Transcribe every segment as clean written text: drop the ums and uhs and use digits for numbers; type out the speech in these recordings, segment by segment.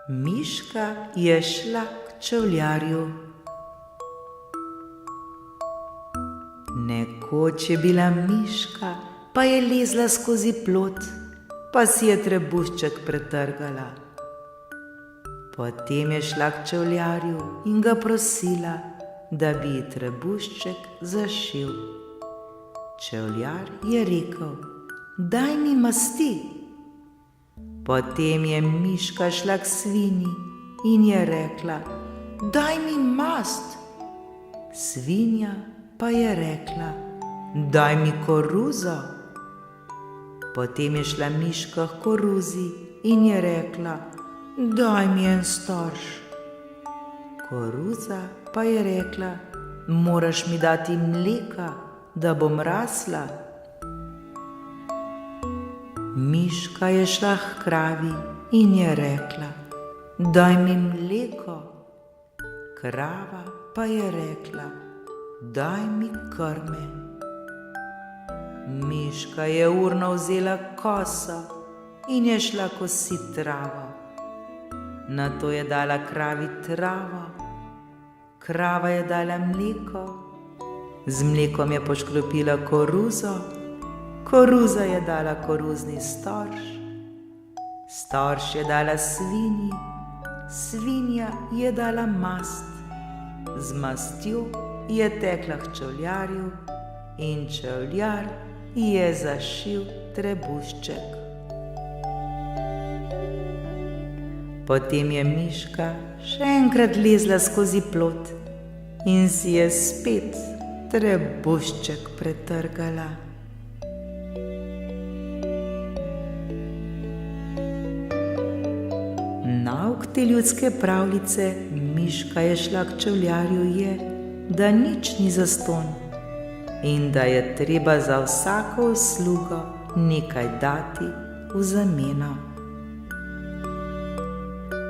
Miška je šla k čevljarju. Nekoč je bila miška, pa je lezla skozi plot, pa si je trebušček pretrgala. Potem je šla k čevljarju in ga prosila, da bi ji trebušček zašil. Čevljar je rekel: "Daj mi masti." Potem je miška šla k svinji in je rekla: "Daj mi mast." Svinja pa je rekla: "Daj mi koruzo." Potem je šla miška h koruzi in je rekla: "Daj mi en storž." Koruza pa je rekla: "Moraš mi dati mleka, da bom rasla." Miška je šla h kravi in je rekla: "Daj mi mleko." Krava pa je rekla: "Daj mi krme." Miška je urno vzela koso in je šla kosit travo. Nato je dala kravi travo, krava je dala mleko, z mlekom je poškropila koruzo, koruza je dala koruzni storž, storž je dala svinji, svinja je dala mast, z mastjo je tekla k čevljarju in čevljar je zašil trebušček. Potem je miška še enkrat lezla skozi plot in si je spet trebušček pretrgala. Nauk te ljudske pravljice Miška je šla k čevljarju je, da nič ni zastonj in da je treba za vsako uslugo nekaj dati v zameno.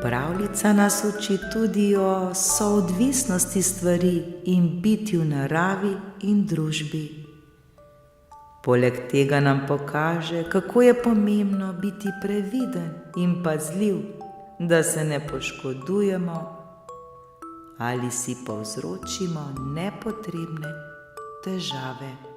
Pravljica nas uči tudi o soodvisnosti stvari in bitju v naravi in družbi. Poleg tega nam pokaže, kako je pomembno biti previden in pazljiv, da se ne poškodujemo ali si povzročimo nepotrebne težave.